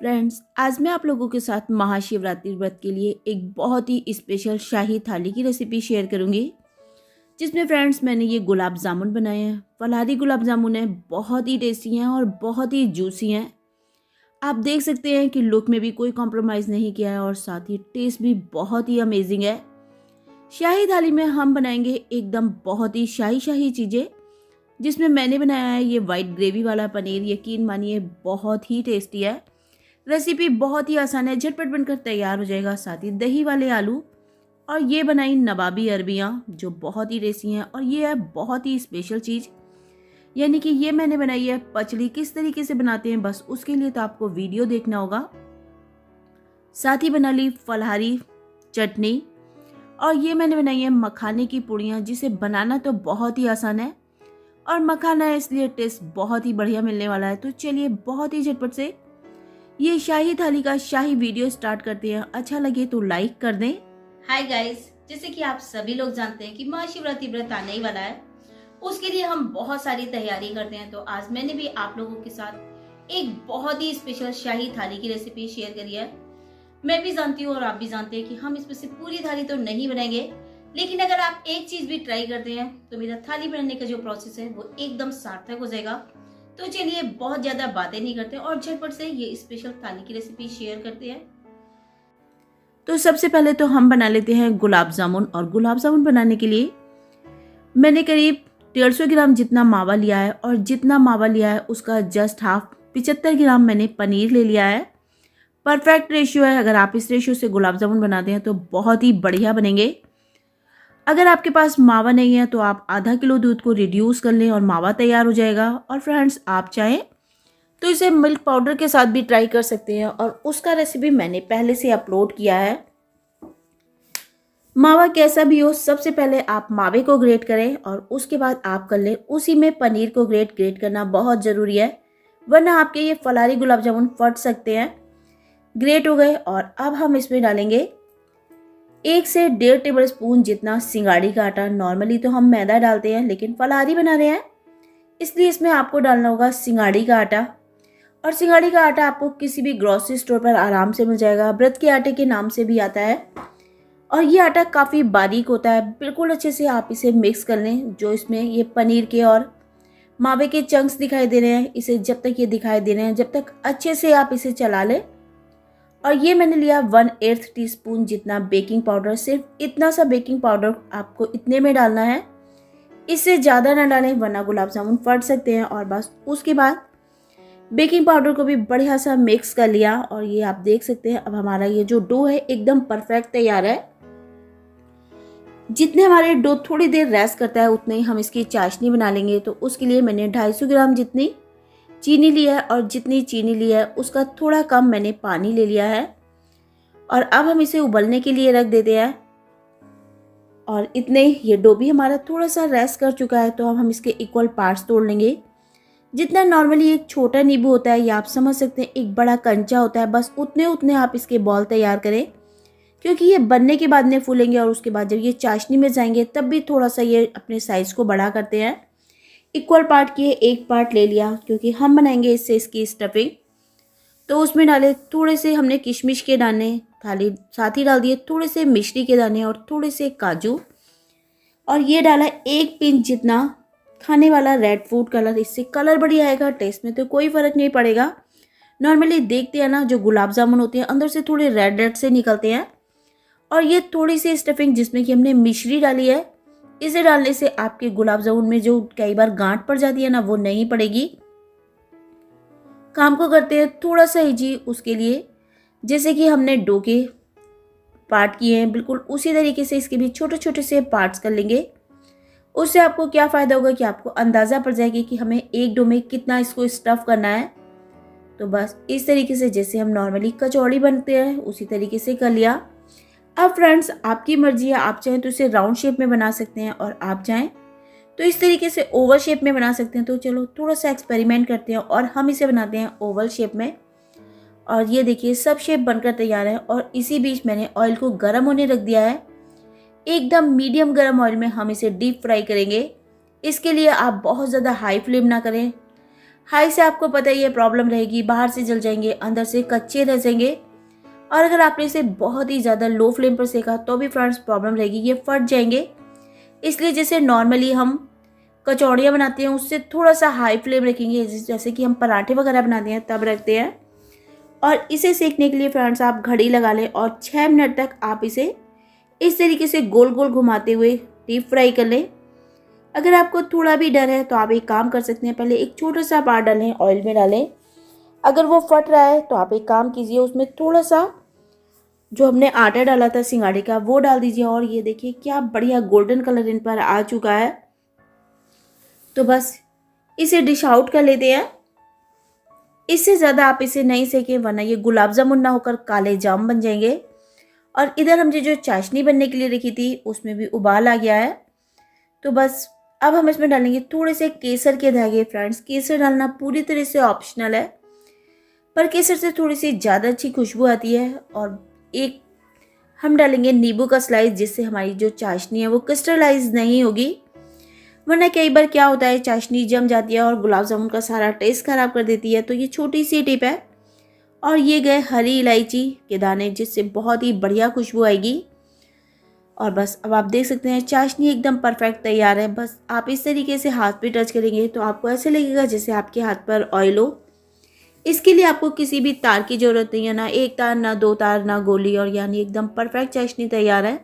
Friends, आज मैं आप लोगों के साथ महाशिवरात्रि व्रत के लिए एक बहुत ही स्पेशल शाही थाली की रेसिपी शेयर करूंगी। जिसमें फ्रेंड्स मैंने ये गुलाब जामुन बनाए हैं। फलाहारी गुलाब जामुन है, बहुत ही टेस्टी हैं और बहुत ही जूसी हैं। आप देख सकते हैं कि लुक में भी कोई कॉम्प्रोमाइज़ नहीं किया है और साथ ही टेस्ट भी बहुत ही अमेजिंग है। शाही थाली में हम बनाएंगे एकदम बहुत ही शाही शाही चीज़ें। जिसमें मैंने बनाया है ये वाइट ग्रेवी वाला पनीर। यकीन मानिए बहुत ही टेस्टी है। रेसिपी बहुत ही आसान है, झटपट बनकर तैयार हो जाएगा। साथ ही दही वाले आलू और ये बनाई नवाबी अरबियाँ जो बहुत ही टेस्टी हैं। और ये है बहुत ही स्पेशल चीज़, यानी कि ये मैंने बनाई है पचड़ी। किस तरीके से बनाते हैं बस उसके लिए तो आपको वीडियो देखना होगा। साथ ही बना ली फलाहारी चटनी और ये मैंने बनाई है मखाने की पूड़ियाँ, जिसे बनाना तो बहुत ही आसान है और मखाना है इसलिए टेस्ट बहुत ही बढ़िया मिलने वाला है। तो चलिए बहुत ही झटपट से ये शाही थाली का शाही वीडियो स्टार्ट करते हैं। अच्छा लगे तो लाइक कर दें। हाय गाइस, जैसे कि आप सभी लोग जानते हैं कि महाशिवरात्रि व्रत आने ही वाला है। उसके लिए हम बहुत सारी तैयारी करते हैं। तो आज मैंने भी आप लोगों के साथ एक बहुत ही स्पेशल शाही थाली की रेसिपी शेयर करी है। मैं भी जानती हूँ और आप भी जानते हैं कि हम इसमें से पूरी थाली तो नहीं बनाएंगे, लेकिन अगर आप एक चीज भी ट्राई करते हैं तो मेरा थाली बनाने का जो प्रोसेस है वो एकदम सार्थक हो जाएगा। तो चलिए बहुत ज्यादा बातें नहीं करते और झटपट से ये स्पेशल थाली की रेसिपी शेयर करते हैं। तो सबसे पहले तो हम बना लेते हैं गुलाब जामुन। और गुलाब जामुन बनाने के लिए मैंने करीब 150 ग्राम जितना मावा लिया है और जितना मावा लिया है उसका जस्ट हाफ 75 ग्राम मैंने पनीर ले लिया है। परफेक्ट रेशियो है। अगर आप इस रेशियो से गुलाब जामुन बनाते हैं तो बहुत ही बढ़िया बनेंगे। अगर आपके पास मावा नहीं है तो आप आधा किलो दूध को रिड्यूस कर लें और मावा तैयार हो जाएगा। और फ्रेंड्स, आप चाहें तो इसे मिल्क पाउडर के साथ भी ट्राई कर सकते हैं और उसका रेसिपी मैंने पहले से अपलोड किया है। मावा कैसा भी हो, सबसे पहले आप मावे को ग्रेट करें और उसके बाद आप कर लें उसी में पनीर को ग्रेट करना बहुत ज़रूरी है, वरना आपके ये फलारी गुलाब जामुन फट सकते हैं। ग्रेट हो गए और अब हम इसमें डालेंगे 1 से 1.5 टेबल स्पून जितना सिंगाड़ी का आटा। नॉर्मली तो हम मैदा डालते हैं, लेकिन फलाहारी बना रहे हैं इसलिए इसमें आपको डालना होगा सिंगाड़ी का आटा। और सिंगाड़ी का आटा आपको किसी भी ग्रोसरी स्टोर पर आराम से मिल जाएगा। व्रत के आटे के नाम से भी आता है और ये आटा काफ़ी बारीक होता है। बिल्कुल अच्छे से आप इसे मिक्स कर लें। जो इसमें ये पनीर के और मावे के चंक्स दिखाई दे रहे हैं, इसे जब तक ये दिखाई दे रहे हैं जब तक अच्छे से आप इसे चला लें। और ये मैंने लिया 1/8 टीस्पून जितना बेकिंग पाउडर। सिर्फ इतना सा बेकिंग पाउडर आपको इतने में डालना है, इससे ज़्यादा ना डालें वरना गुलाब जामुन फट सकते हैं। और बस उसके बाद बेकिंग पाउडर को भी बढ़िया सा मिक्स कर लिया और ये आप देख सकते हैं अब हमारा ये जो डो है एकदम परफेक्ट तैयार है। जितने हमारे डो थोड़ी देर रेस्ट करता है उतने ही हम इसकी चाशनी बना लेंगे। तो उसके लिए मैंने 250 ग्राम जितनी चीनी लिया है और जितनी चीनी लिया है उसका थोड़ा कम मैंने पानी ले लिया है। और अब हम इसे उबलने के लिए रख देते हैं। और इतने ये डो भी हमारा थोड़ा सा रेस्ट कर चुका है, तो अब हम इसके इक्वल पार्ट्स तोड़ लेंगे। जितना नॉर्मली एक छोटा नींबू होता है या आप समझ सकते हैं एक बड़ा कंचा होता है, बस उतने उतने आप इसके बॉल तैयार करें, क्योंकि ये बनने के बाद में फूलेंगे और उसके बाद जब ये चाशनी में जाएंगे तब भी थोड़ा सा ये अपने साइज़ को बड़ा करते हैं। इक्वल पार्ट किए, एक पार्ट ले लिया क्योंकि हम बनाएंगे इससे इसकी स्टफिंग। तो उसमें डाले थोड़े से हमने किशमिश के दाने, थाली साथ ही डाल दिए थोड़े से मिश्री के दाने और थोड़े से काजू। और ये डाला 1 पिंच जितना खाने वाला रेड फूड कलर। इससे कलर बढ़िया आएगा, टेस्ट में तो कोई फ़र्क नहीं पड़ेगा। नॉर्मली देखते हैं ना जो गुलाब जामुन होते हैं अंदर से थोड़े रेड रेड से निकलते हैं। और ये थोड़ी सी स्टफिंग जिसमें कि हमने मिश्री डाली है, इसे डालने से आपके गुलाब जामुन में जो कई बार गांठ पड़ जाती है ना वो नहीं पड़ेगी। काम को करते हैं थोड़ा सा इजी उसके लिए। जैसे कि हमने डो के पार्ट किए हैं बिल्कुल उसी तरीके से इसके भी छोटे छोटे से पार्ट्स कर लेंगे। उससे आपको क्या फ़ायदा होगा कि आपको अंदाज़ा पड़ जाएगी कि हमें एक डो में कितना इसको स्टफ़ करना है। तो बस इस तरीके से जैसे हम नॉर्मली कचौड़ी बनते हैं उसी तरीके से कर लिया। अब फ्रेंड्स, आपकी मर्जी है, आप चाहें तो इसे राउंड शेप में बना सकते हैं और आप चाहें तो इस तरीके से ओवल शेप में बना सकते हैं। तो चलो थोड़ा सा एक्सपेरिमेंट करते हैं और हम इसे बनाते हैं ओवल शेप में। और ये देखिए सब शेप बनकर तैयार है। और इसी बीच मैंने ऑयल को गर्म होने रख दिया है। एकदम मीडियम गर्म ऑयल में हम इसे डीप फ्राई करेंगे। इसके लिए आप बहुत ज़्यादा हाई फ्लेम ना करें, हाई से आपको पता ही है प्रॉब्लम रहेगी, बाहर से जल जाएंगे, अंदर से कच्चे रह जाएंगे। और अगर आपने इसे बहुत ही ज़्यादा लो फ्लेम पर सेका तो भी फ्रेंड्स प्रॉब्लम रहेगी, ये फट जाएंगे। इसलिए जैसे नॉर्मली हम कचौड़ियाँ बनाते हैं उससे थोड़ा सा हाई फ्लेम रखेंगे, जैसे कि हम पराठे वगैरह बनाते हैं तब रखते हैं। और इसे सेकने के लिए फ्रेंड्स आप घड़ी लगा लें और 6 मिनट तक आप इसे इस तरीके से गोल गोल घुमाते हुए डीप फ्राई कर लें। अगर आपको थोड़ा भी डर है तो आप एक काम कर सकते हैं, पहले एक छोटा सा पार्ट डालें, ऑयल में डालें। अगर वो फट रहा है तो आप एक काम कीजिए, उसमें थोड़ा सा जो हमने आटा डाला था सिंगाड़े का वो डाल दीजिए। और ये देखिए क्या बढ़िया गोल्डन कलर इन पर आ चुका है। तो बस इसे डिश आउट कर लेते हैं। इससे ज़्यादा आप इसे नहीं सेकें वरना ये गुलाब जामुन ना होकर काले जाम बन जाएंगे। और इधर हमने जो चाशनी बनने के लिए रखी थी उसमें भी उबाल आ गया है। तो बस अब हम इसमें डालेंगे थोड़े से केसर के धागे। फ्रेंड्स, केसर डालना पूरी तरह से ऑप्शनल है, पर केसर से थोड़ी सी ज़्यादा अच्छी खुशबू आती है। और एक हम डालेंगे नींबू का स्लाइस, जिससे हमारी जो चाशनी है वो क्रिस्टलाइज नहीं होगी, वरना कई बार क्या होता है चाशनी जम जाती है और गुलाब जामुन का सारा टेस्ट खराब कर देती है। तो ये छोटी सी टिप है। और ये गए हरी इलायची के दाने, जिससे बहुत ही बढ़िया खुशबू आएगी। और बस अब आप देख सकते हैं चाशनी एकदम परफेक्ट तैयार है। बस आप इस तरीके से हाथ पे टच करेंगे तो आपको ऐसे लगेगा जैसे आपके हाथ पर ऑयल हो। इसके लिए आपको किसी भी तार की ज़रूरत नहीं है, ना एक तार, ना दो तार, ना गोली, और यानी एकदम परफेक्ट चाशनी तैयार है।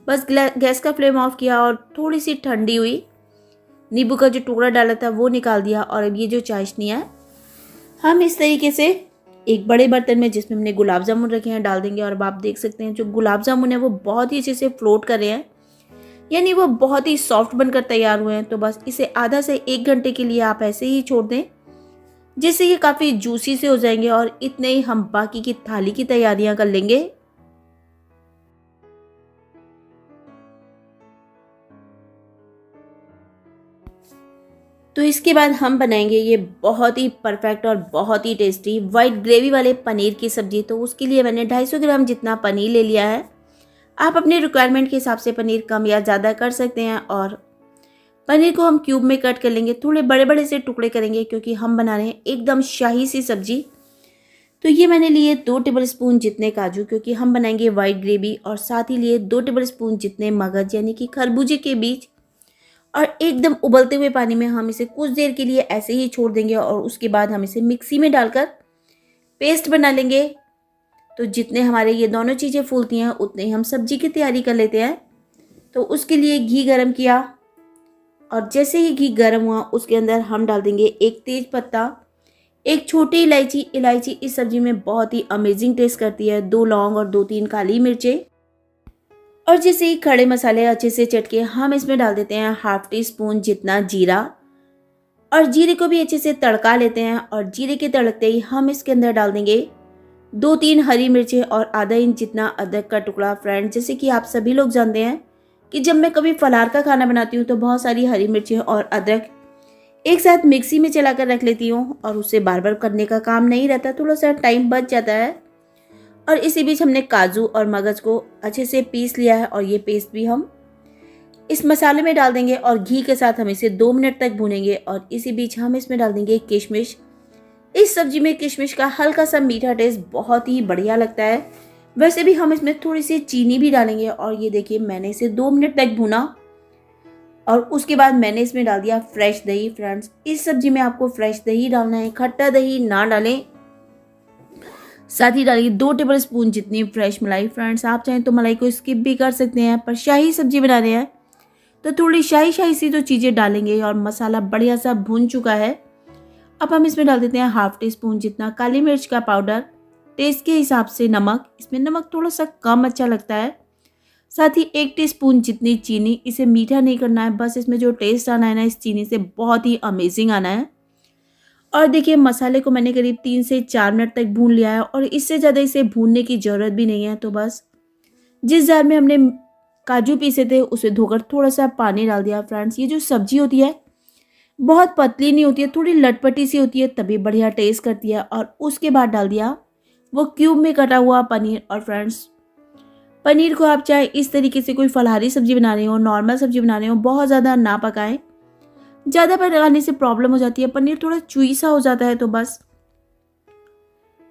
बस गैस का फ्लेम ऑफ किया और थोड़ी सी ठंडी हुई, नींबू का जो टुकड़ा डाला था वो निकाल दिया। और अब ये जो चाशनी है हम इस तरीके से एक बड़े बर्तन में जिसमें हमने गुलाब जामुन रखे हैं डाल देंगे। और अब आप देख सकते हैं जो गुलाब जामुन है वो बहुत ही अच्छे से फ्लोट कर रहे हैं, यानी वो बहुत ही सॉफ्ट बनकर तैयार हुए हैं। तो बस इसे आधा से 1 घंटे के लिए आप ऐसे ही छोड़ दें, जिससे ये काफ़ी जूसी से हो जाएंगे। और इतने ही हम बाकी की थाली की तैयारियां कर लेंगे। तो इसके बाद हम बनाएंगे ये बहुत ही परफेक्ट और बहुत ही टेस्टी वाइट ग्रेवी वाले पनीर की सब्जी। तो उसके लिए मैंने 250 ग्राम जितना पनीर ले लिया है। आप अपने रिक्वायरमेंट के हिसाब से पनीर कम या ज़्यादा कर सकते हैं। और पनीर को हम क्यूब में कट कर लेंगे, थोड़े बड़े बड़े से टुकड़े करेंगे क्योंकि हम बना रहे हैं एकदम शाही सी सब्जी। तो ये मैंने लिए 2 टेबल स्पून जितने काजू, क्योंकि हम बनाएंगे वाइट ग्रेवी। और साथ ही लिए 2 टेबल स्पून जितने मगज, यानी कि खरबूजे के बीज। और एकदम उबलते हुए पानी में हम इसे कुछ देर के लिए ऐसे ही छोड़ देंगे। और उसके बाद हम इसे मिक्सी में डालकर पेस्ट बना लेंगे। तो जितने हमारे ये दोनों चीज़ें फूलती हैं उतने ही हम सब्जी की तैयारी कर लेते हैं। तो उसके लिए घी गरम किया और जैसे ही घी गरम हुआ उसके अंदर हम डाल देंगे 1 तेज पत्ता, 1 छोटी इलायची। इलायची इस सब्जी में बहुत ही अमेजिंग टेस्ट करती है, 2 लौंग और 2-3 काली मिर्चें। और जैसे ही खड़े मसाले अच्छे से चटके हम इसमें डाल देते हैं ½ टी स्पून जितना जीरा। और जीरे को भी अच्छे से तड़का लेते हैं। और जीरे के तड़कते ही हम इसके अंदर डाल देंगे 2-3 हरी मिर्चें और आधा इंच जितना अदरक का टुकड़ा। फ्रेंड, जैसे कि आप सभी लोग जानते हैं कि जब मैं कभी फलार का खाना बनाती हूँ तो बहुत सारी हरी मिर्चें और अदरक एक साथ मिक्सी में चला कर रख लेती हूँ, और उससे बार बार करने का काम नहीं रहता, थोड़ा सा टाइम बच जाता है। और इसी बीच हमने काजू और मगज को अच्छे से पीस लिया है और ये पेस्ट भी हम इस मसाले में डाल देंगे और घी के साथ हम इसे 2 मिनट तक भूनेंगे। और इसी बीच हम इसमें डाल देंगे किशमिश। इस सब्जी में किशमिश का हल्का सा मीठा टेस्ट बहुत ही बढ़िया लगता है। वैसे भी हम इसमें थोड़ी सी चीनी भी डालेंगे। और ये देखिए मैंने इसे 2 मिनट तक भुना और उसके बाद मैंने इसमें डाल दिया फ्रेश दही। फ्रेंड्स, इस सब्जी में आपको फ्रेश दही डालना है, खट्टा दही ना डालें। साथ ही डालिए 2 टेबल स्पून जितनी फ्रेश मलाई। फ्रेंड्स, आप चाहें तो मलाई को स्किप भी कर सकते हैं, पर शाही सब्जी बना रहे हैं तो थोड़ी शाही शाही सी तो चीज़ें डालेंगे। और मसाला बढ़िया सा भुन चुका है। अब हम इसमें डाल देते हैं ½ टी स्पून जितना काली मिर्च का पाउडर, टेस्ट के हिसाब से नमक। इसमें नमक थोड़ा सा कम अच्छा लगता है। साथ ही 1 टीस्पून जितनी चीनी। इसे मीठा नहीं करना है, बस इसमें जो टेस्ट आना है ना इस चीनी से बहुत ही अमेजिंग आना है। और देखिए मसाले को मैंने करीब 3 से 4 मिनट तक भून लिया है और इससे ज़्यादा इसे भूनने की ज़रूरत भी नहीं है। तो बस जिस जार में हमने काजू पीसे थे उसे धोकर थोड़ा सा पानी डाल दिया। फ्रेंड्स, ये जो सब्जी होती है बहुत पतली नहीं होती है, थोड़ी लटपटी सी होती है, तभी बढ़िया टेस्ट करती है। और उसके बाद डाल दिया वो क्यूब में कटा हुआ पनीर। और फ्रेंड्स, पनीर को आप चाहे इस तरीके से कोई फलाहारी सब्जी बना रहे हो, नॉर्मल सब्जी बना रहे हो, बहुत ज़्यादा ना पकाएं, ज़्यादा पकाने से प्रॉब्लम हो जाती है, पनीर थोड़ा चुई सा हो जाता है। तो बस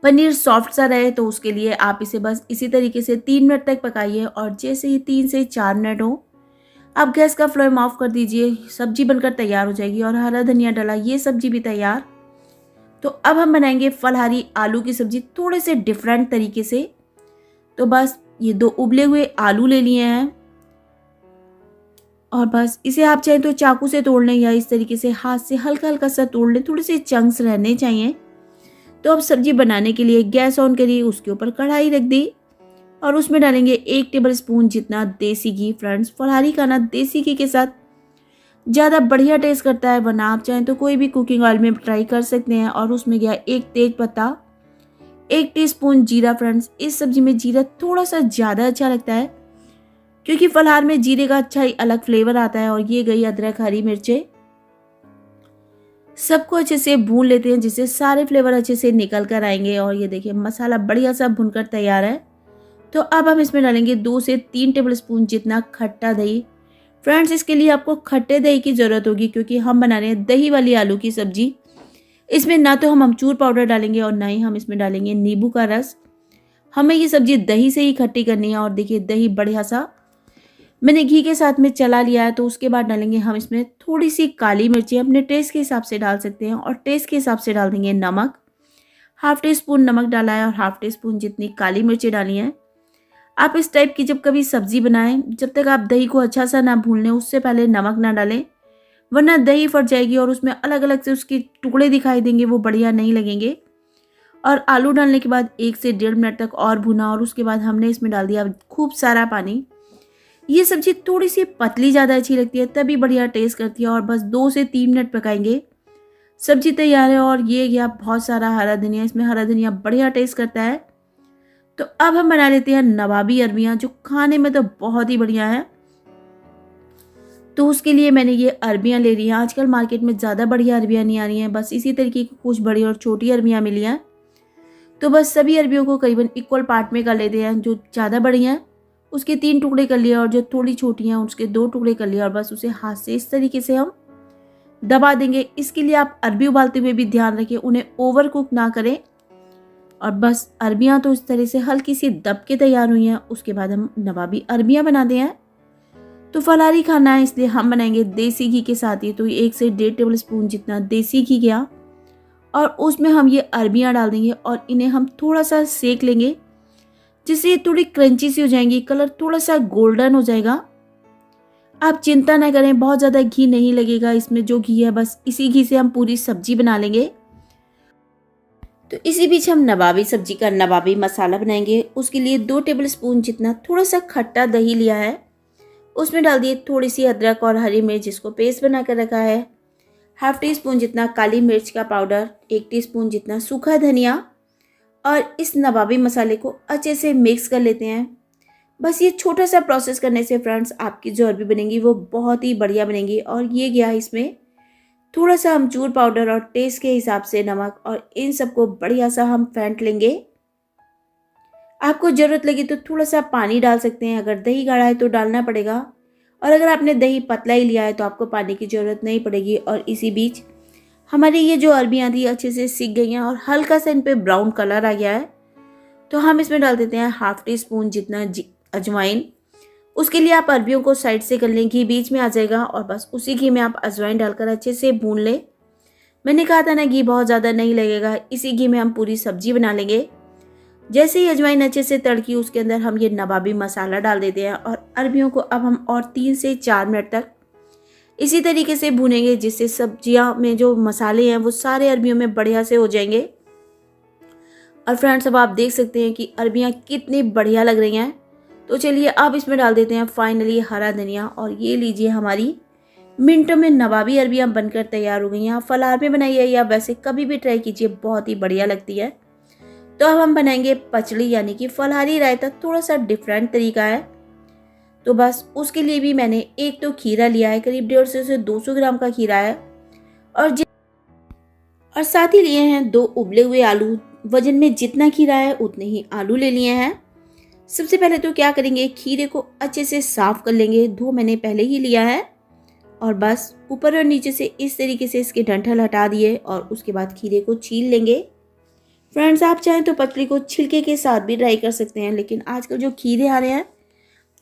पनीर सॉफ्ट सा रहे तो उसके लिए आप इसे बस इसी तरीके से 3 मिनट तक पकाइए, और जैसे ही 3 से 4 मिनट हो आप गैस का फ्लेम ऑफ कर दीजिए। सब्जी बनकर तैयार हो जाएगी और हरा धनिया डाला, ये सब्जी भी तैयार। तो अब हम बनाएंगे फलहारी आलू की सब्जी थोड़े से डिफरेंट तरीके से। तो बस ये 2 उबले हुए आलू ले लिए हैं, और बस इसे आप चाहें तो चाकू से तोड़ लें या इस तरीके से हाथ से हल्का हल्का सा तोड़ लें, थोड़े से चंक्स रहने चाहिए। तो अब सब्जी बनाने के लिए गैस ऑन करिए, उसके ऊपर कढ़ाई रख दी और उसमें डालेंगे 1 टेबल स्पून जितना देसी घी। फ्रेंड्स, फलहारी खाना देसी घी के साथ ज़्यादा बढ़िया टेस्ट करता है, वरना आप चाहें तो कोई भी कुकिंग ऑयल में ट्राई कर सकते हैं। और उसमें गया 1 तेज पत्ता, 1 टीस्पून जीरा। फ्रेंड्स, इस सब्जी में जीरा थोड़ा सा ज़्यादा अच्छा लगता है क्योंकि फलहार में जीरे का अच्छा ही अलग फ्लेवर आता है। और ये गई अदरक, हरी मिर्चें, सबको अच्छे से भून लेते हैं जिससे सारे फ्लेवर अच्छे से निकल कर आएंगे। और ये देखिए मसाला बढ़िया सा भुनकर तैयार है। तो अब हम इसमें डालेंगे 2 से 3 टेबल स्पून जितना खट्टा दही। फ्रेंड्स, इसके लिए आपको खट्टे दही की ज़रूरत होगी क्योंकि हम बना रहे हैं दही वाली आलू की सब्जी। इसमें ना तो हम अमचूर पाउडर डालेंगे और ना ही हम इसमें डालेंगे नींबू का रस। हमें ये सब्जी दही से ही खट्टी करनी है। और देखिए दही बढ़िया सा मैंने घी के साथ में चला लिया है। तो उसके बाद डालेंगे हम इसमें थोड़ी सी काली मिर्ची, अपने टेस्ट के हिसाब से डाल सकते हैं, और टेस्ट के हिसाब से डाल देंगे नमक। हाफ टी स्पून नमक डाला है और हाफ टी स्पून जितनी काली मिर्ची डाली हैं। आप इस टाइप की जब कभी सब्जी बनाएं, जब तक आप दही को अच्छा सा ना भून लें उससे पहले नमक ना डालें, वरना दही फट जाएगी और उसमें अलग अलग से उसके टुकड़े दिखाई देंगे, वो बढ़िया नहीं लगेंगे। और आलू डालने के बाद 1 से 1.5 मिनट तक और भुना, और उसके बाद हमने इसमें डाल दिया खूब सारा पानी। ये सब्जी थोड़ी सी पतली ज़्यादा अच्छी लगती है, तभी बढ़िया टेस्ट करती है। और बस 2 से 3 मिनट पकाएंगे, सब्जी तैयार है। और ये गया बहुत सारा हरा धनिया, इसमें हरा धनिया बढ़िया टेस्ट करता है। तो अब हम बना लेते हैं नवाबी अरबियाँ, जो खाने में तो बहुत ही बढ़िया है। तो उसके लिए मैंने ये अरबियाँ ले ली हैं। आजकल मार्केट में ज़्यादा बढ़िया अरबियाँ नहीं आ रही हैं, बस इसी तरीके की कुछ बड़ी और छोटी अरबियाँ मिली हैं। तो बस सभी अरबियों को करीबन इक्वल पार्ट में कर लेते हैं। जो ज़्यादा बड़ी हैं उसके 3 टुकड़े कर लिए, और जो थोड़ी छोटी हैं उसके 2 टुकड़े कर लिए, और बस उसे हाथ से इस तरीके से हम दबा देंगे। इसके लिए आप अरबी उबालते हुए भी ध्यान रखें, उन्हें ओवर कुक ना करें। और बस अरबियाँ तो इस तरह से हल्की सी दब के तैयार हुई हैं। उसके बाद हम नवाबी अरबियाँ बनाते हैं। तो फलारी खाना है इसलिए हम बनाएंगे देसी घी के साथ ही। तो 1 से 1.5 टेबल स्पून जितना देसी घी गया, और उसमें हम ये अरबियाँ डाल देंगे और इन्हें हम थोड़ा सा सेक लेंगे जिससे ये थोड़ी क्रंची सी हो जाएंगी, कलर थोड़ा सा गोल्डन हो जाएगा। आप चिंता ना करें, बहुत ज़्यादा घी नहीं लगेगा इसमें। जो घी है बस इसी घी से हम पूरी सब्जी बना लेंगे। तो इसी बीच हम नवाबी सब्जी का नवाबी मसाला बनाएंगे। उसके लिए 2 टेबल स्पून जितना थोड़ा सा खट्टा दही लिया है, उसमें डाल दिए थोड़ी सी अदरक और हरी मिर्च जिसको पेस्ट बना कर रखा है, हाफ टी स्पून जितना काली मिर्च का पाउडर, 1 टीस्पून जितना सूखा धनिया, और इस नवाबी मसाले को अच्छे से मिक्स कर लेते हैं। बस ये छोटा सा प्रोसेस करने से फ्रेंड्स आपकी जो अरबी बनेगी वो बहुत ही बढ़िया बनेगी। और ये गया इसमें थोड़ा सा अमचूर पाउडर और टेस्ट के हिसाब से नमक, और इन सबको बढ़िया सा हम फेंट लेंगे। आपको ज़रूरत लगी तो थोड़ा सा पानी डाल सकते हैं, अगर दही गाढ़ा है तो डालना पड़ेगा, और अगर आपने दही पतला ही लिया है तो आपको पानी की ज़रूरत नहीं पड़ेगी। और इसी बीच हमारी ये जो अरबियाँ थी अच्छे से सीख गई हैं और हल्का सा इन पर ब्राउन कलर आ गया है। तो हम इसमें डाल देते हैं हाफ टी स्पून जितना अजवाइन। उसके लिए आप अरबियों को साइड से कर लें, घी बीच में आ जाएगा, और बस उसी घी में आप अजवाइन डालकर अच्छे से भून लें। मैंने कहा था ना घी बहुत ज़्यादा नहीं लगेगा, इसी घी में हम पूरी सब्जी बना लेंगे। जैसे ही अजवाइन अच्छे से तड़की, उसके अंदर हम ये नवाबी मसाला डाल देते हैं, और अरबियों को अब हम और 3 से 4 मिनट तक इसी तरीके से भूनेंगे जिससे सब्जियां में जो मसाले हैं वो सारे अरबियों में बढ़िया से हो जाएंगे। और फ्रेंड्स, अब आप देख सकते हैं कि अरबियां कितनी बढ़िया लग रही हैं। तो चलिए अब इसमें डाल देते हैं फाइनली हरा धनिया, और ये लीजिए हमारी मिनटों में नवाबी अरबियां बनकर तैयार हो गई हैं। आप फलार में बनाइए या वैसे कभी भी ट्राई कीजिए, बहुत ही बढ़िया लगती है। तो अब हम बनाएंगे पचड़ी यानी कि फलहारी रायता, थोड़ा सा डिफरेंट तरीका है। तो बस उसके लिए भी मैंने एक तो खीरा लिया है, करीब 150 से 200 ग्राम का खीरा है, और साथ ही लिए हैं 2 उबले हुए आलू। वजन में जितना खीरा है उतने ही आलू ले लिए हैं। सबसे पहले तो क्या करेंगे, खीरे को अच्छे से साफ कर लेंगे, धो मैंने पहले ही लिया है। और बस ऊपर और नीचे से इस तरीके से इसके डंठल हटा दिए और उसके बाद खीरे को छील लेंगे। फ्रेंड्स, आप चाहें तो पतली को छिलके के साथ भी ट्राई कर सकते हैं, लेकिन आजकल जो खीरे आ रहे हैं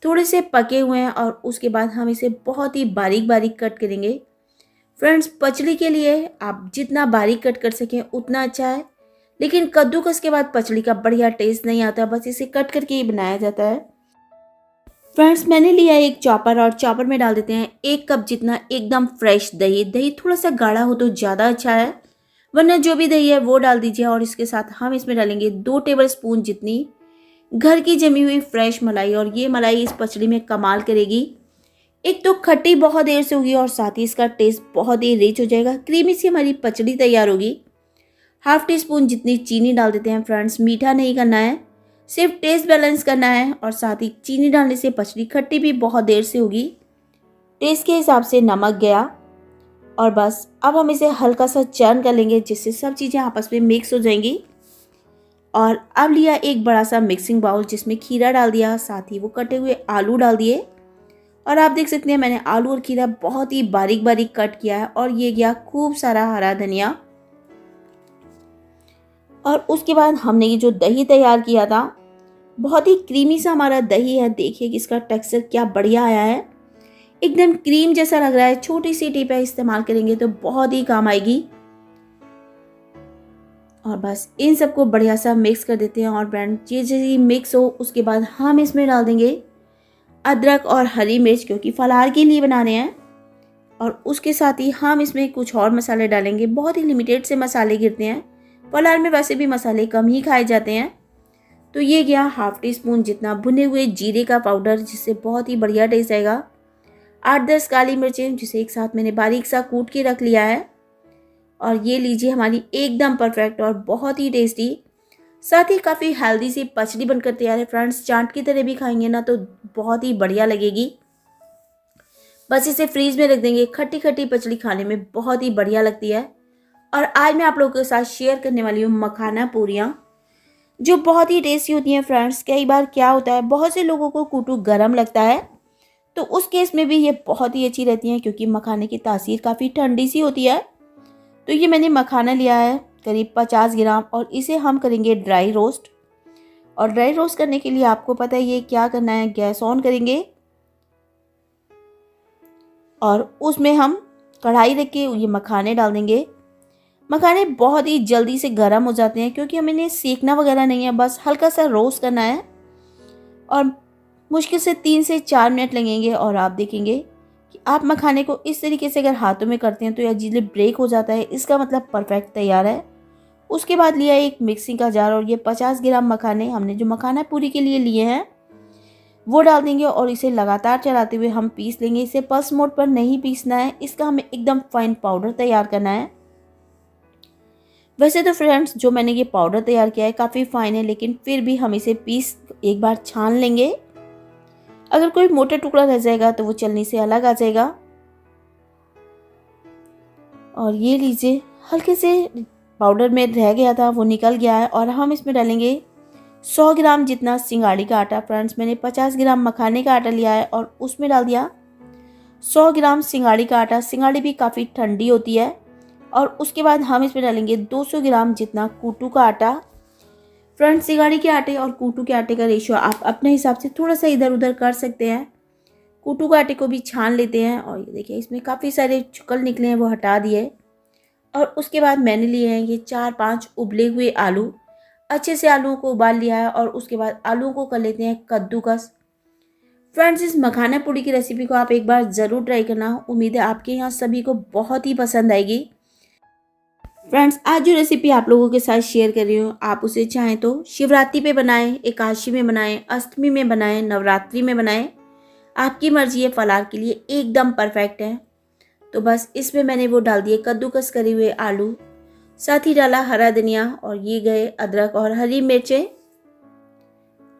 थोड़े से पके हुए हैं और उसके बाद हम इसे बहुत ही बारीक बारीक कट करेंगे। फ्रेंड्स, पचड़ी के लिए आप जितना बारीक कट कर सकें उतना अच्छा है, लेकिन कद्दूकस के बाद पचड़ी का बढ़िया टेस्ट नहीं आता, बस इसे कट करके ही बनाया जाता है। फ्रेंड्स, मैंने लिया एक चॉपर और चॉपर में डाल देते हैं 1 कप जितना एकदम फ्रेश दही। दही थोड़ा सा गाढ़ा हो तो ज़्यादा अच्छा है, वरना जो भी दही है वो डाल दीजिए। और इसके साथ हम इसमें डालेंगे 2 टेबल स्पून जितनी घर की जमी हुई फ्रेश मलाई, और ये मलाई इस पचड़ी में कमाल करेगी। एक तो खट्टी बहुत देर से होगी और साथ ही इसका टेस्ट बहुत ही रिच हो जाएगा। क्रीमी सी हमारी पचड़ी तैयार होगी। ½ टी स्पून जितनी चीनी डाल देते हैं। फ्रेंड्स, मीठा नहीं करना है, सिर्फ टेस्ट बैलेंस करना है। और साथ ही चीनी डालने से पचड़ी खट्टी भी बहुत देर से होगी। टेस्ट के हिसाब से नमक गया और बस अब हम इसे हल्का सा चर्न कर लेंगे, जिससे सब चीज़ें आपस में मिक्स हो जाएंगी। और अब लिया एक बड़ा सा मिक्सिंग बाउल, जिसमें खीरा डाल दिया, साथ ही वो कटे हुए आलू डाल दिए। और आप देख सकते हैं मैंने आलू और खीरा बहुत ही बारीक बारीक कट किया है। और ये गया खूब सारा हरा धनिया। और उसके बाद हमने ये जो दही तैयार किया था, बहुत ही क्रीमी सा हमारा दही है। देखिए कि इसका टेक्सचर क्या बढ़िया आया है, एकदम क्रीम जैसा लग रहा है। छोटी सी टिप इस्तेमाल करेंगे तो बहुत ही काम आएगी। और बस इन सबको बढ़िया सा मिक्स कर देते हैं। और ब्रांड ये जैसे मिक्स हो उसके बाद हम इसमें डाल देंगे अदरक और हरी मिर्च, क्योंकि फलाहार के लिए बना रहे हैं। और उसके साथ ही हम इसमें कुछ और मसाले डालेंगे। बहुत ही लिमिटेड से मसाले गिरते हैं, फलाहार में वैसे भी मसाले कम ही खाए जाते हैं। तो ये गया ½ टी स्पून जितना भुने हुए जीरे का पाउडर, जिससे बहुत ही बढ़िया टेस्ट आएगा। 8-10 काली मिर्चें, जिसे एक साथ मैंने बारीक सा कूट के रख लिया है। और ये लीजिए हमारी एकदम परफेक्ट और बहुत ही टेस्टी, साथ ही काफ़ी हेल्दी सी पचड़ी बनकर तैयार है। फ्रेंड्स, चाट की तरह भी खाएंगे ना तो बहुत ही बढ़िया लगेगी। बस इसे फ्रीज में रख देंगे। खट्टी खट्टी पचड़ी खाने में बहुत ही बढ़िया लगती है। और आज मैं आप लोगों के साथ शेयर करने वाली हूँ मखाना पूरियाँ, जो बहुत ही टेस्टी होती हैं। फ्रेंड्स, कई बार क्या होता है, बहुत से लोगों को कूटू गर्म लगता है, तो उस केस में भी ये बहुत ही अच्छी रहती हैं, क्योंकि मखाने की तासीर काफ़ी ठंडी सी होती है। तो ये मैंने मखाना लिया है करीब 50 ग्राम, और इसे हम करेंगे ड्राई रोस्ट। और ड्राई रोस्ट करने के लिए आपको पता है ये क्या करना है, गैस ऑन करेंगे और उसमें हम कढ़ाई रख के ये मखाने डाल देंगे। मखाने बहुत ही जल्दी से गर्म हो जाते हैं, क्योंकि हमें इन्हें सेकना वगैरह नहीं है, बस हल्का सा रोस्ट करना है। और मुश्किल से 3 से 4 मिनट लगेंगे। और आप देखेंगे कि आप मखाने को इस तरीके से अगर हाथों में करते हैं तो यह इजीली ब्रेक हो जाता है, इसका मतलब परफेक्ट तैयार है। उसके बाद लिया एक मिक्सिंग का जार, और ये 50 ग्राम मखाने हमने जो मखाना पूरी के लिए लिए हैं वो डाल देंगे। और इसे लगातार चलाते हुए हम पीस लेंगे। इसे पल्स मोड पर नहीं पीसना है, इसका हमें एकदम फाइन पाउडर तैयार करना है। वैसे तो फ्रेंड्स, जो मैंने ये पाउडर तैयार किया है काफ़ी फाइन है, लेकिन फिर भी हम इसे पीस एक बार छान लेंगे। अगर कोई मोटा टुकड़ा रह जाएगा तो वो चलनी से अलग आ जाएगा। और ये लीजिए, हल्के से पाउडर में रह गया था वो निकल गया है। और हम इसमें डालेंगे 100 ग्राम जितना सिंगाड़ी का आटा। फ्रेंड्स, मैंने 50 ग्राम मखाने का आटा लिया है और उसमें डाल दिया 100 ग्राम सिंगाड़ी का आटा। सिंगाड़ी भी काफ़ी ठंडी होती है। और उसके बाद हम इसमें डालेंगे 200 ग्राम जितना कूटू का आटा। फ्रेंड्स, सिंगाड़ी के आटे और कूटू के आटे का रेशियो आप अपने हिसाब से थोड़ा सा इधर उधर कर सकते हैं। कूटू के आटे को भी छान लेते हैं। और ये देखिए, इसमें काफ़ी सारे चुकल निकले हैं, वो हटा दिए। और उसके बाद मैंने लिए हैं ये 4-5 उबले हुए आलू। अच्छे से आलूओं को उबाल लिया है। और उसके बाद आलूओं को कर लेते हैं कद्दूकस। फ्रेंड्स, इस मखाना पूड़ी की रेसिपी को आप एक बार ज़रूर ट्राई करना। उम्मीद है आपके यहाँ सभी को बहुत ही पसंद आएगी। फ्रेंड्स, आज जो रेसिपी आप लोगों के साथ शेयर कर रही हूँ, आप उसे चाहें तो शिवरात्रि पे बनाएं, एकादशी में बनाएं, अष्टमी में बनाएं, नवरात्रि में बनाएं, आपकी मर्जी है। फलाहार के लिए एकदम परफेक्ट है। तो बस इसमें मैंने वो डाल दिए कद्दूकस करे हुए आलू, साथ ही डाला हरा धनिया, और ये गए अदरक और हरी मिर्चें।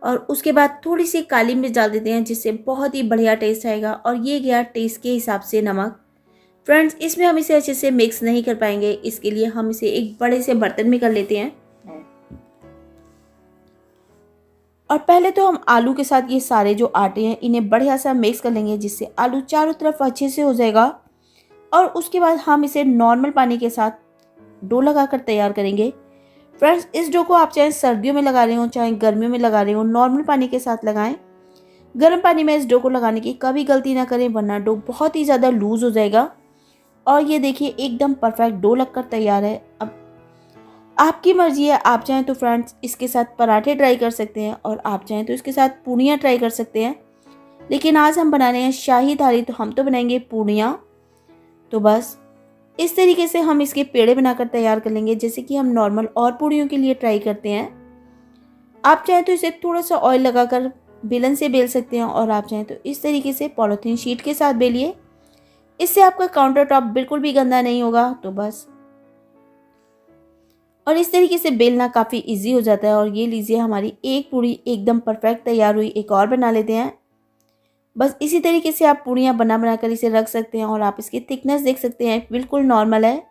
और उसके बाद थोड़ी सी काली मिर्च डाल देते हैं, जिससे बहुत ही बढ़िया टेस्ट आएगा। और ये गया टेस्ट के हिसाब से नमक। फ्रेंड्स, इसमें हम इसे अच्छे से मिक्स नहीं कर पाएंगे, इसके लिए हम इसे एक बड़े से बर्तन में कर लेते हैं। और पहले तो हम आलू के साथ ये सारे जो आटे हैं इन्हें बढ़िया सा मिक्स कर लेंगे, जिससे आलू चारों तरफ अच्छे से हो जाएगा। और उसके बाद हम इसे नॉर्मल पानी के साथ डो लगाकर तैयार करेंगे। फ्रेंड्स, इस डो को आप चाहे सर्दियों में लगा रहे हो चाहे गर्मियों में लगा रहे हो, नॉर्मल पानी के साथ लगाएं। गर्म पानी में इस डो को लगाने की कभी गलती ना करें, वरना डो बहुत ही ज़्यादा लूज हो जाएगा। और ये देखिए एकदम परफेक्ट डो लगकर तैयार है। अब आपकी मर्जी है, आप चाहें तो फ्रेंड्स इसके साथ पराठे ट्राई कर सकते हैं और आप चाहें तो इसके साथ पूड़ियाँ ट्राई कर सकते हैं। लेकिन आज हम बना रहे हैं शाही थाली, तो हम तो बनाएंगे पूड़ियाँ। तो बस इस तरीके से हम इसके पेड़े बनाकर तैयार कर लेंगे, जैसे कि हम नॉर्मल और पूड़ियों के लिए ट्राई करते हैं। आप चाहें तो इसे थोड़ा सा ऑयल लगाकर बेलन से बेल सकते हैं और आप चाहें तो इस तरीके से पॉलीथीन शीट के साथ बेलिए। इससे आपका काउंटर टॉप बिल्कुल भी गंदा नहीं होगा। तो बस और इस तरीके से बेलना काफ़ी इजी हो जाता है। और ये लीजिए हमारी एक पूड़ी एकदम परफेक्ट तैयार हुई। एक और बना लेते हैं। बस इसी तरीके से आप पूड़ियाँ बना कर इसे रख सकते हैं और आप इसकी थिकनेस देख सकते हैं, बिल्कुल नॉर्मल है,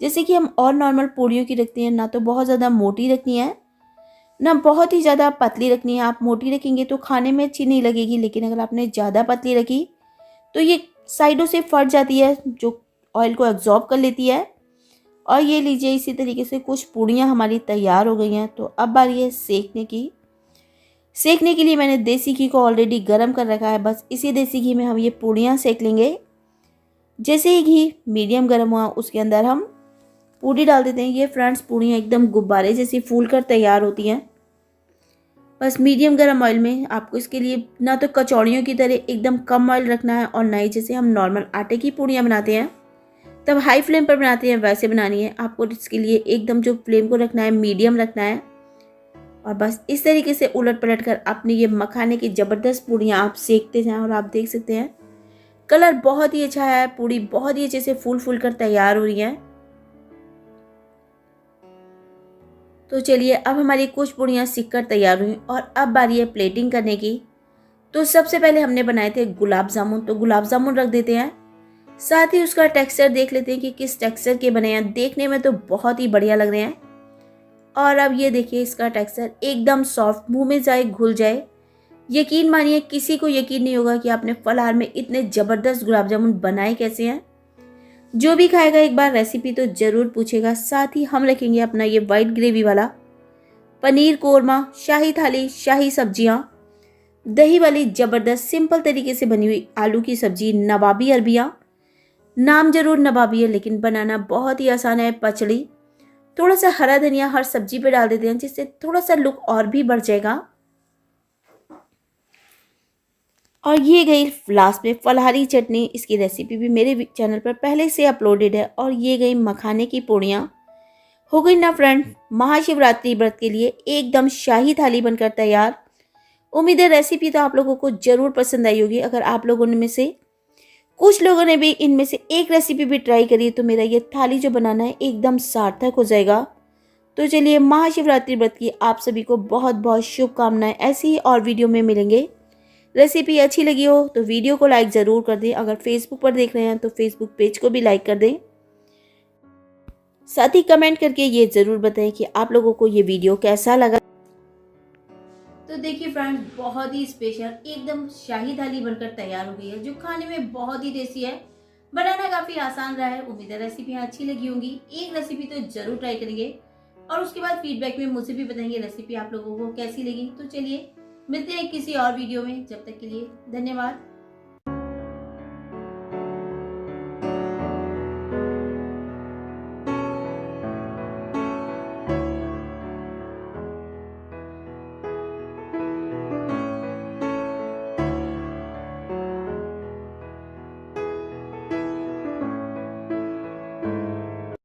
जैसे कि हम और नॉर्मल पूड़ियों की रखते हैं। ना तो बहुत ज़्यादा मोटी रखनी है, ना बहुत ही ज़्यादा पतली रखनी है। आप मोटी रखेंगे तो खाने में अच्छी नहीं लगेगी, लेकिन अगर आपने ज़्यादा पतली रखी तो ये साइडों से फट जाती है, जो ऑयल को एब्जॉर्ब कर लेती है। और ये लीजिए इसी तरीके से कुछ पूड़ियाँ हमारी तैयार हो गई हैं। तो अब बारी है सेकने की। सेकने के लिए मैंने देसी घी को ऑलरेडी गर्म कर रखा है। बस इसी देसी घी में हम ये पूड़ियाँ सेक लेंगे। जैसे ही घी मीडियम गर्म हुआ, उसके अंदर हम पूड़ी डाल देते हैं। ये फ्रेंड्स पूड़ियाँ एकदम गुब्बारे जैसी फूल कर तैयार होती हैं। बस मीडियम गर्म ऑयल में आपको इसके लिए ना तो कचौड़ियों की तरह एकदम कम ऑयल रखना है, और ना ही जैसे हम नॉर्मल आटे की पूड़ियाँ बनाते हैं तब हाई फ्लेम पर बनाते हैं वैसे बनानी है। आपको इसके लिए एकदम जो फ्लेम को रखना है मीडियम रखना है। और बस इस तरीके से उलट पलट कर अपनी ये मखाने की ज़बरदस्त पूड़ियाँ आप सेकते जाएं। और आप देख सकते हैं कलर बहुत ही अच्छा है, पूड़ी बहुत ही अच्छे से फूल कर तैयार हो रही है। तो चलिए अब हमारी कुछ पूड़ियाँ सिक कर तैयार हुई और अब बारी है प्लेटिंग करने की। तो सबसे पहले हमने बनाए थे गुलाब जामुन, तो गुलाब जामुन रख देते हैं। साथ ही उसका टेक्सचर देख लेते हैं कि किस टेक्सचर के बने हैं। देखने में तो बहुत ही बढ़िया लग रहे हैं। और अब ये देखिए इसका टेक्सचर एकदम सॉफ्ट, मुंह में जाए घुल जाए। यकीन मानिए किसी को यकीन नहीं होगा कि आपने फलहार में इतने ज़बरदस्त गुलाब जामुन बनाए कैसे हैं। जो भी खाएगा एक बार रेसिपी तो ज़रूर पूछेगा। साथ ही हम रखेंगे अपना ये वाइट ग्रेवी वाला पनीर कोरमा, शाही थाली, शाही सब्जियाँ, दही वाली ज़बरदस्त सिंपल तरीके से बनी हुई आलू की सब्जी, नवाबी अरबियाँ। नाम जरूर नवाबी है लेकिन बनाना बहुत ही आसान है। पचड़ी, थोड़ा सा हरा धनिया हर सब्जी पे डाल देते हैं, जिससे थोड़ा सा लुक और भी बढ़ जाएगा। और ये गई लास्ट में फलहारी चटनी। इसकी रेसिपी भी मेरे चैनल पर पहले से अपलोडेड है। और ये गई मखाने की पूड़ियाँ। हो गई ना फ्रेंड महाशिवरात्रि व्रत के लिए एकदम शाही थाली बनकर तैयार। उम्मीद है रेसिपी तो आप लोगों को ज़रूर पसंद आई होगी। अगर आप लोगों में से कुछ लोगों ने भी इनमें से एक रेसिपी भी ट्राई करी तो मेरा ये थाली जो बनाना है एकदम सार्थक हो जाएगा। तो चलिए महाशिवरात्रि व्रत की आप सभी को बहुत बहुत शुभकामनाएं। ऐसी ही और वीडियो में मिलेंगे। रेसिपी अच्छी लगी हो तो वीडियो को लाइक ज़रूर कर दें। अगर फेसबुक पर देख रहे हैं तो फेसबुक पेज को भी लाइक कर दें। साथ ही कमेंट करके ये ज़रूर बताएं कि आप लोगों को ये वीडियो कैसा लगा। तो देखिए फ्रेंड्स बहुत ही स्पेशल एकदम शाही थाली बनकर तैयार हो गई है, जो खाने में बहुत ही टेस्टी है। बनाना काफ़ी आसान रहा है। उम्मीद है रेसिपियाँ अच्छी लगी होंगी। एक रेसिपी तो ज़रूर ट्राई करेंगे और उसके बाद फीडबैक में मुझे भी बताएंगे रेसिपी आप लोगों को कैसी लगी। तो चलिए मिलते हैं किसी और वीडियो में। जब तक के लिए धन्यवाद।